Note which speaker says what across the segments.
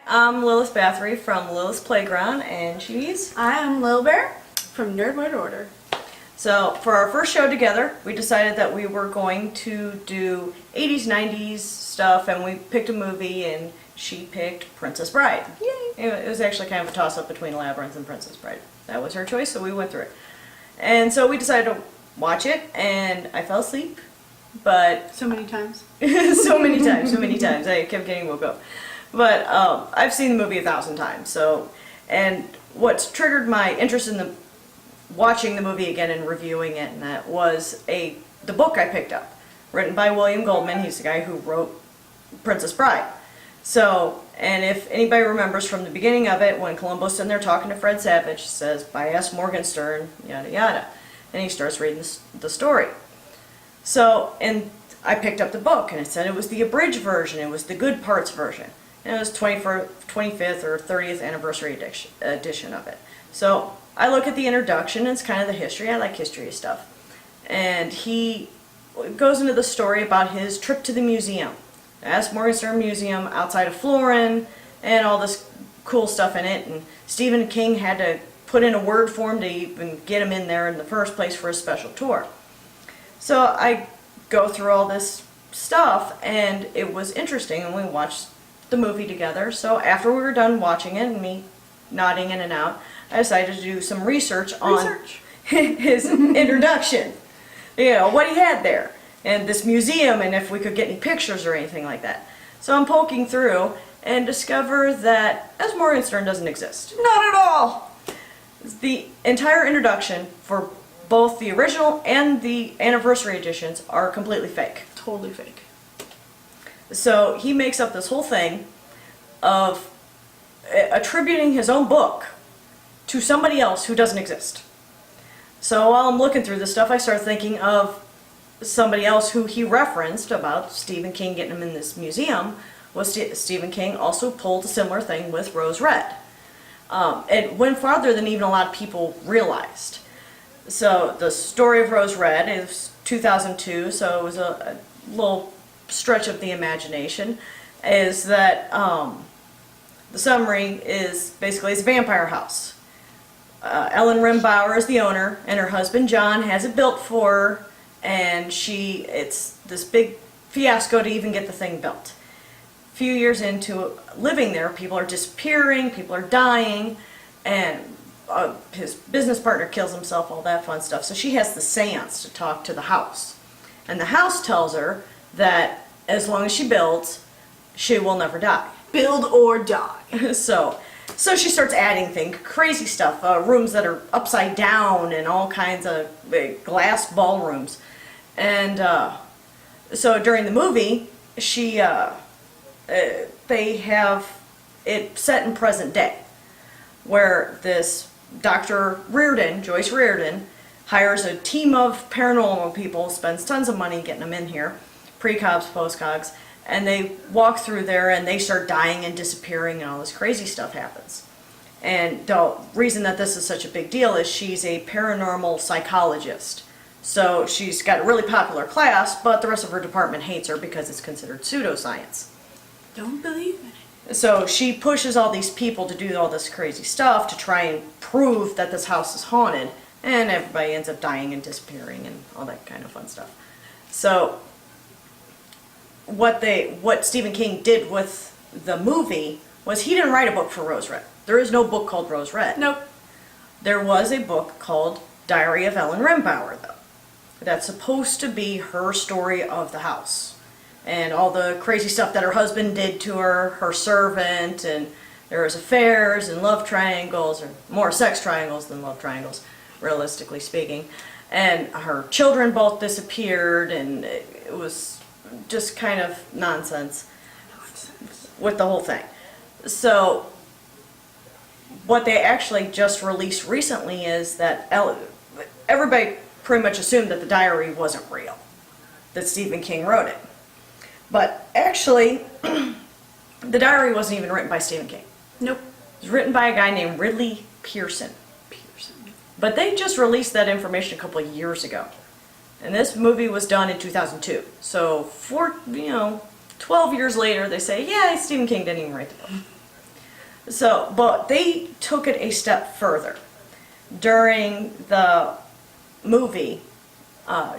Speaker 1: I'm Lilith Bathory from Lilith's Playground, and she's...
Speaker 2: I am Lil Bear from Nerd Word Order.
Speaker 1: So, for our first show together, we decided that we were going to do 80s, 90s stuff, and we picked a movie, and she picked Princess Bride.
Speaker 2: Yay!
Speaker 1: It was actually kind of a toss-up between Labyrinth and Princess Bride. That was her choice, so we went through it. And so we decided to watch it, and I fell asleep, but...
Speaker 2: So many times.
Speaker 1: so many times. I kept getting woke up. But I've seen the movie 1,000 times, so... And what's triggered my interest in watching the movie again and reviewing it, and that was the book I picked up, written by William Goldman. He's the guy who wrote Princess Bride. So, and if anybody remembers from the beginning of it, when Columbo's in there talking to Fred Savage, he says, by S. Morgenstern, yada yada. And he starts reading the story. So, and I picked up the book, and it said it was the abridged version, it was the good parts version. And it was 25th or 30th anniversary edition of it. So, I look at the introduction, and it's kind of the history. I like history stuff. And he goes into the story about his trip to the museum. The S. Morgenstern Museum outside of Florin, and all this cool stuff in it. And Stephen King had to put in a word form to even get him in there in the first place for a special tour. So I go through all this stuff, and it was interesting, and we watched the movie together. So after we were done watching it, and me nodding in and out, I decided to do some research on his introduction. You know, what he had there, and this museum, and if we could get any pictures or anything like that. So I'm poking through and discover that S. Morgenstern doesn't exist.
Speaker 2: Not at all!
Speaker 1: The entire introduction for both the original and the anniversary editions are completely fake.
Speaker 2: Totally fake.
Speaker 1: So he makes up this whole thing of attributing his own book to somebody else who doesn't exist. So while I'm looking through this stuff, I start thinking of somebody else who he referenced about Stephen King getting him in this museum. Was Stephen King also pulled a similar thing with Rose Red. It went farther than even a lot of people realized. So the story of Rose Red is 2002, so it was a little stretch of the imagination, is that the summary is basically it's a vampire house. Ellen Rimbauer is the owner, and her husband John has it built for her, and it's this big fiasco to even get the thing built. A few years into living there, people are disappearing, people are dying, and his business partner kills himself, all that fun stuff. So she has the seance to talk to the house. And the house tells her that as long as she builds, she will never die.
Speaker 2: Build or die.
Speaker 1: So she starts adding things, crazy stuff, rooms that are upside down and all kinds of glass ballrooms. And so during the movie, they have it set in present day, where this Dr. Reardon, Joyce Reardon, hires a team of paranormal people, spends tons of money getting them in here, pre-cogs, post-cogs, and they walk through there and they start dying and disappearing and all this crazy stuff happens. And the reason that this is such a big deal is she's a paranormal psychologist. So she's got a really popular class, but the rest of her department hates her because it's considered pseudoscience.
Speaker 2: Don't believe in it.
Speaker 1: So she pushes all these people to do all this crazy stuff to try and prove that this house is haunted, and everybody ends up dying and disappearing and all that kind of fun stuff. So what Stephen King did with the movie was he didn't write a book for Rose Red. There is no book called Rose Red.
Speaker 2: Nope.
Speaker 1: There was a book called Diary of Ellen Rimbauer, though. That's supposed to be her story of the house. And all the crazy stuff that her husband did to her servant, and there was affairs and love triangles, or more sex triangles than love triangles, realistically speaking. And her children both disappeared, and it was just kind of nonsense with the whole thing. So what they actually just released recently is that everybody pretty much assumed that the diary wasn't real, that Stephen King wrote it. But actually, the diary wasn't even written by Stephen King.
Speaker 2: Nope.
Speaker 1: It was written by a guy named Ridley Pearson. But they just released that information a couple of years ago. And this movie was done in 2002. So 12 years later, they say, yeah, Stephen King didn't even write the book. So, but they took it a step further. During the movie,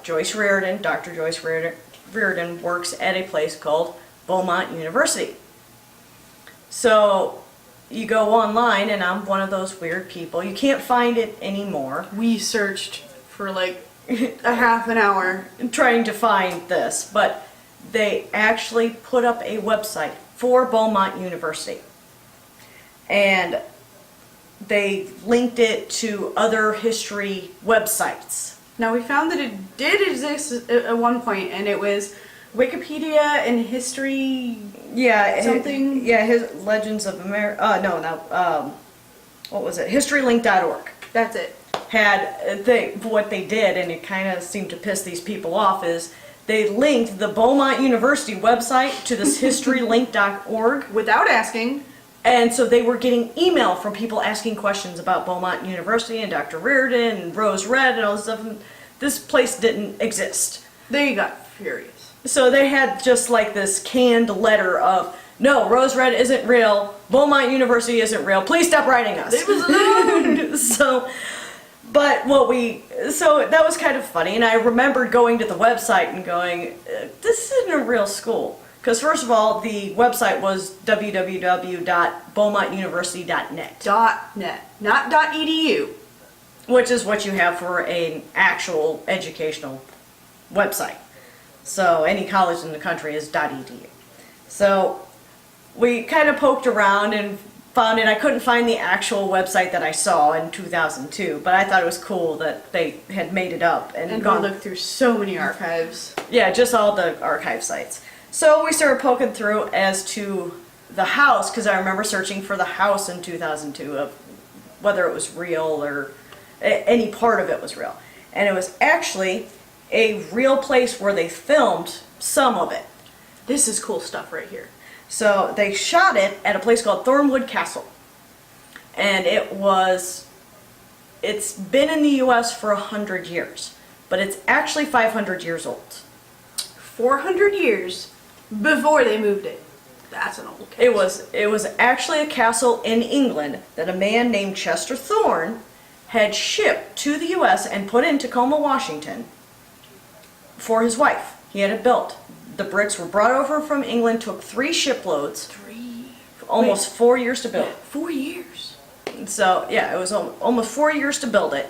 Speaker 1: Joyce Reardon, Dr. Joyce Reardon works at a place called Beaumont University. So you go online, and I'm one of those weird people. You can't find it anymore.
Speaker 2: We searched for like a half an hour.
Speaker 1: Trying to find this, but they actually put up a website for Beaumont University. And they linked it to other history websites.
Speaker 2: Now we found that it did exist at one point, and it was Wikipedia and history.
Speaker 1: Yeah,
Speaker 2: something.
Speaker 1: His Legends of America. What was it? HistoryLink.org
Speaker 2: That's it.
Speaker 1: had what they did, and it kind of seemed to piss these people off. Is they linked the Beaumont University website to this HistoryLink.org,
Speaker 2: Without asking.
Speaker 1: and so they were getting email from people asking questions about Beaumont University and Dr. Reardon and Rose Red and all this stuff. And this place didn't exist.
Speaker 2: They got furious.
Speaker 1: So they had just like this canned letter of, no, Rose Red isn't real, Beaumont University isn't real, please stop writing us.
Speaker 2: It was alone.
Speaker 1: So that was kind of funny, and I remembered going to the website and going, this isn't a real school. Because first of all, the website was www.beaumontuniversity.net.
Speaker 2: .net, not .edu.
Speaker 1: Which is what you have for an actual educational website. So any college in the country is .edu. So we kind of poked around and found it. I couldn't find the actual website that I saw in 2002, but I thought it was cool that they had made it up and
Speaker 2: And we
Speaker 1: gone.
Speaker 2: looked through so many archives.
Speaker 1: Yeah, just all the archive sites. So we started poking through as to the house, because I remember searching for the house in 2002 of whether it was real or any part of it was real. And it was actually a real place where they filmed some of it.
Speaker 2: This is cool stuff right here.
Speaker 1: So they shot it at a place called Thornwood Castle. And it's been in the US for 100 years, but it's actually 500 years old.
Speaker 2: 400 years before they moved it. That's an old castle.
Speaker 1: It was actually a castle in England that a man named Chester Thorne had shipped to the US and put in Tacoma, Washington for his wife. He had it built. The bricks were brought over from England, took 3 shiploads, almost 4 years to build.
Speaker 2: 4 years.
Speaker 1: So, yeah, it was almost 4 years to build it.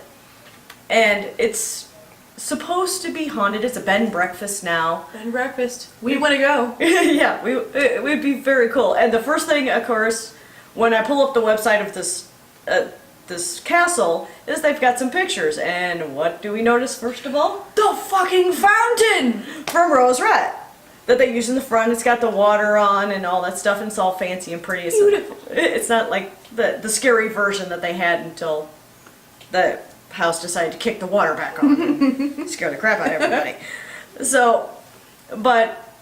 Speaker 1: And it's supposed to be haunted. It's a bed and breakfast now.
Speaker 2: Bed and breakfast. We want to go.
Speaker 1: Yeah, it would be very cool. And the first thing, of course, when I pull up the website of this castle, is they've got some pictures. And what do we notice first of all?
Speaker 2: The fucking fountain!
Speaker 1: From Rose Red that they use in the front. It's got the water on and all that stuff, and it's all fancy and pretty.
Speaker 2: Beautiful.
Speaker 1: It's not like the scary version that they had until the house decided to kick the water back on and scare the crap out of everybody. So, but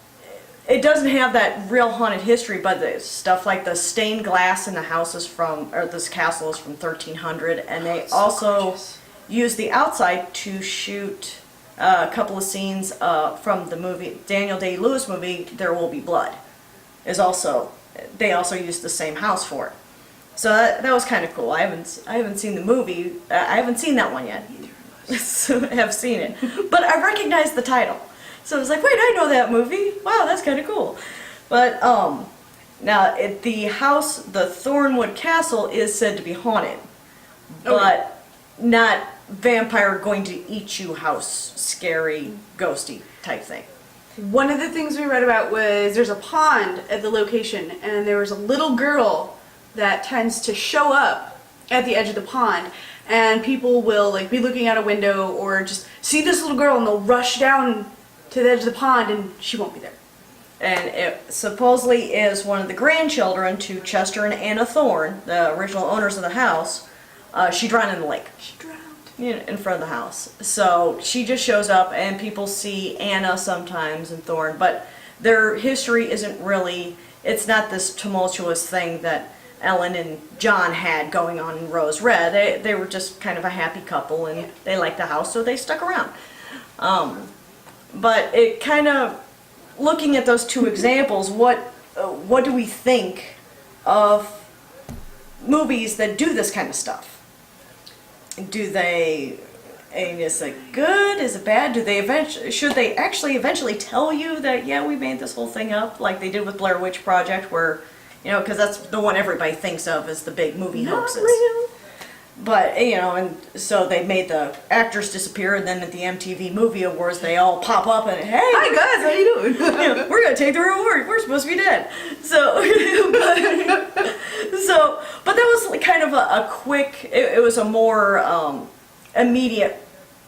Speaker 1: it doesn't have that real haunted history, but the stuff like the stained glass in the house is this castle is from 1300, and they
Speaker 2: So
Speaker 1: also
Speaker 2: gorgeous.
Speaker 1: use the outside to shoot a couple of scenes from the movie, Daniel Day-Lewis movie, There Will Be Blood. They also used the same house for it. So that was kind of cool. I haven't seen the movie. I haven't seen that one yet. So I have seen it, but I recognized the title. So I was like, wait, I know that movie. Wow, that's kind of cool. But now the house, the Thornwood Castle, is said to be haunted, but not vampire going to eat you house, scary, ghosty type thing.
Speaker 2: One of the things we read about was there's a pond at the location, and there was a little girl that tends to show up at the edge of the pond, and people will like be looking out a window or just see this little girl, and they'll rush down to the edge of the pond, and she won't be there.
Speaker 1: And it supposedly is one of the grandchildren to Chester and Anna Thorne, the original owners of the house. She drowned in the lake.
Speaker 2: She drowned.
Speaker 1: In front of the house. So she just shows up, and people see Anna sometimes and Thorne, but their history isn't really, it's not this tumultuous thing that Ellen and John had going on in Rose Red. They were just kind of a happy couple, and they liked the house, so they stuck around. But it kind of, looking at those two examples, what do we think of movies that do this kind of stuff? Do they, and is it good? Is it bad? Should they actually eventually tell you that, yeah, we made this whole thing up, like they did with Blair Witch Project, where, because that's the one everybody thinks of as the big movie hoaxes.
Speaker 2: Not real.
Speaker 1: But, and so they made the actors disappear, and then at the MTV Movie Awards, they all pop up and, hey,
Speaker 2: Hi guys, how you doing?
Speaker 1: we're going to take the reward. We're supposed to be dead. So, but that was kind of a quick, it was a more immediate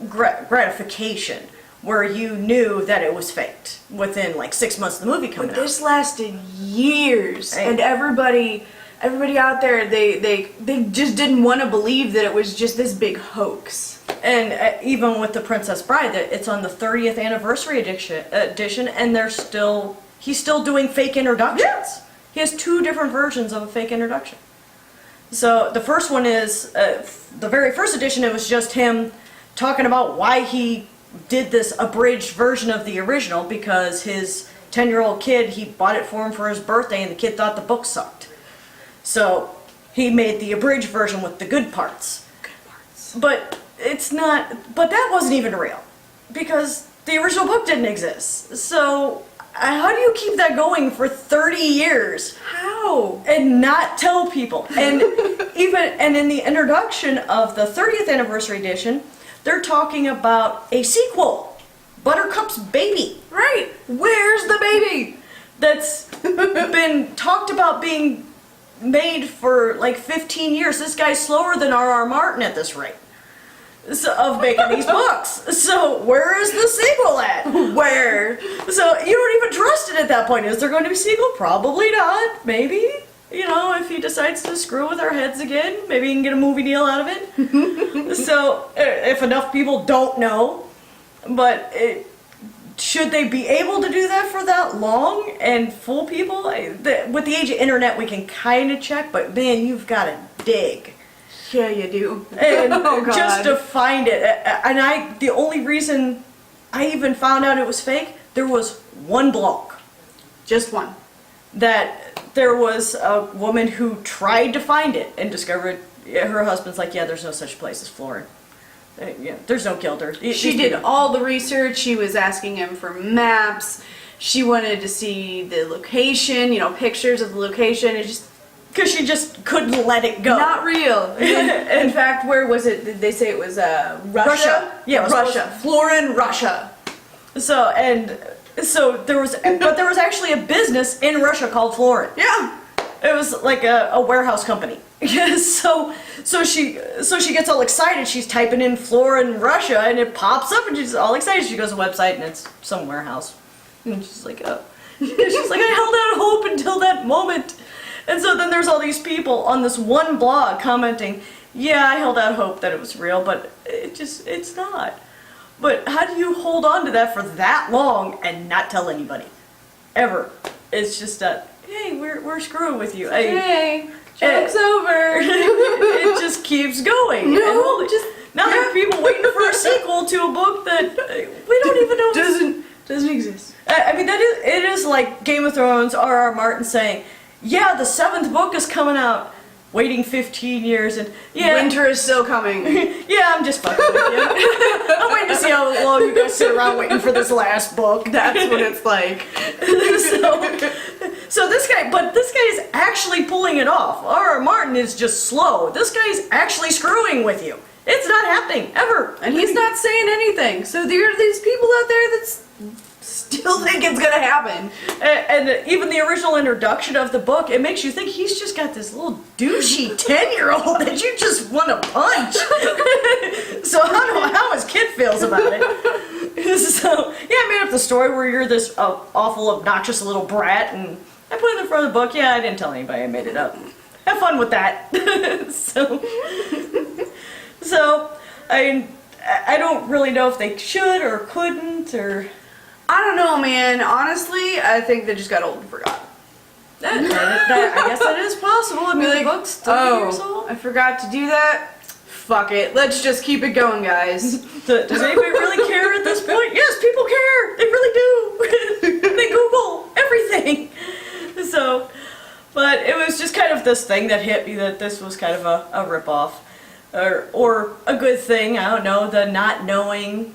Speaker 1: gratification, where you knew that it was faked within like 6 months of the movie coming
Speaker 2: But
Speaker 1: out.
Speaker 2: this lasted years,
Speaker 1: Right.
Speaker 2: and everybody out there, they just didn't want to believe that it was just this big hoax.
Speaker 1: And even with The Princess Bride, that it's on the 30th anniversary edition, and he's still doing fake introductions.
Speaker 2: Yeah.
Speaker 1: He has 2 different versions of a fake introduction. So the first one is, the very first edition, it was just him talking about why he did this abridged version of the original, because his 10-year-old kid, he bought it for him for his birthday, and the kid thought the book sucked. So he made the abridged version with the good parts. But that wasn't even real, because the original book didn't exist. So how do you keep that going for 30 years?
Speaker 2: How?
Speaker 1: And not tell people? And in the introduction of the 30th anniversary edition, they're talking about a sequel, Buttercup's Baby.
Speaker 2: Right. Where's the baby?
Speaker 1: That's been talked about being made for like 15 years. This guy's slower than R.R. Martin at this rate of making these books. So where is the sequel at?
Speaker 2: Where?
Speaker 1: So you don't even trust it at that point. Is there going to be a sequel? Probably not. Maybe. If he decides to screw with our heads again, maybe he can get a movie deal out of it. So if enough people don't know, but should they be able to do that for that long and fool people? With the age of internet, we can kind of check, but man, you've got to dig.
Speaker 2: Yeah, you do.
Speaker 1: And
Speaker 2: Oh, God.
Speaker 1: just to find it. And the only reason I even found out it was fake, there was one blog.
Speaker 2: Just one.
Speaker 1: That there was a woman who tried to find it and discovered her husband's like, yeah, there's no such place as Florida. There's no Gilder.
Speaker 2: She did all the research. She was asking him for maps. She wanted to see the location, pictures of the location. It just...
Speaker 1: Because she just couldn't let it go.
Speaker 2: Not real. In fact, where was it? Did they say it was Russia?
Speaker 1: Yeah, it was
Speaker 2: Russia. Florin, Russia.
Speaker 1: So there was actually a business in Russia called Florin.
Speaker 2: Yeah.
Speaker 1: It was like a warehouse company. so she gets all excited. She's typing in Florin, Russia, and it pops up, and she's all excited. She goes to the website, and it's some warehouse. And she's like, oh. She's like, I held out hope until that moment. And so then there's all these people on this one blog commenting, yeah, I held out hope that it was real, but it's not. But how do you hold on to that for that long and not tell anybody? Ever. It's just that, hey, we're screwing with you.
Speaker 2: Hey, joke's over.
Speaker 1: It just keeps going.
Speaker 2: No,
Speaker 1: and now there are people waiting for a sequel to a book that we don't even know
Speaker 2: doesn't exist.
Speaker 1: I mean, it is like Game of Thrones, R.R. Martin saying, yeah, the 7th book is coming out, waiting 15 years, and yeah.
Speaker 2: Winter is still coming.
Speaker 1: Yeah, I'm just fucking with you. I'm waiting to see how long you guys sit around waiting for this last book.
Speaker 2: That's what it's like.
Speaker 1: So this guy is actually pulling it off. R.R. Martin is just slow. This guy's actually screwing with you. It's not happening, ever.
Speaker 2: And he's not saying anything. So there are these people out there that still think it's gonna happen.
Speaker 1: And even the original introduction of the book, it makes you think he's just got this little douchey 10-year-old that you just want to punch. So I don't know how his kid feels about it. So yeah, I made up the story where you're this awful, obnoxious little brat, and I put it in the front of the book. Yeah, I didn't tell anybody. I made it up. Have fun with that. So I don't really know if they should or couldn't or.
Speaker 2: I don't know, man. Honestly, I think they just got old and forgot.
Speaker 1: I guess that is possible. I mean, the book's 30 years old.
Speaker 2: I forgot to do that. Fuck it. Let's just keep it going, guys.
Speaker 1: Does anybody really care at this point? Yes, people care. They really do. They Google everything. So, But it was just kind of this thing that hit me that this was kind of a ripoff. Or a good thing, I don't know, the not knowing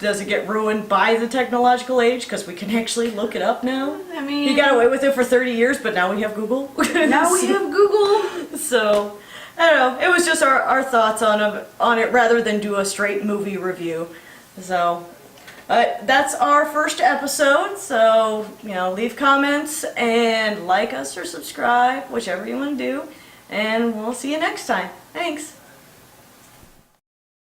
Speaker 1: doesn't get ruined by the technological age because we can actually look it up now.
Speaker 2: I mean,
Speaker 1: You got away with it for 30 years, but now we have Google.
Speaker 2: now we have Google.
Speaker 1: So, I don't know, it was just our thoughts on it rather than do a straight movie review. So, that's our first episode, so, leave comments and like us or subscribe, whichever you want to do, and we'll see you next time. Thanks!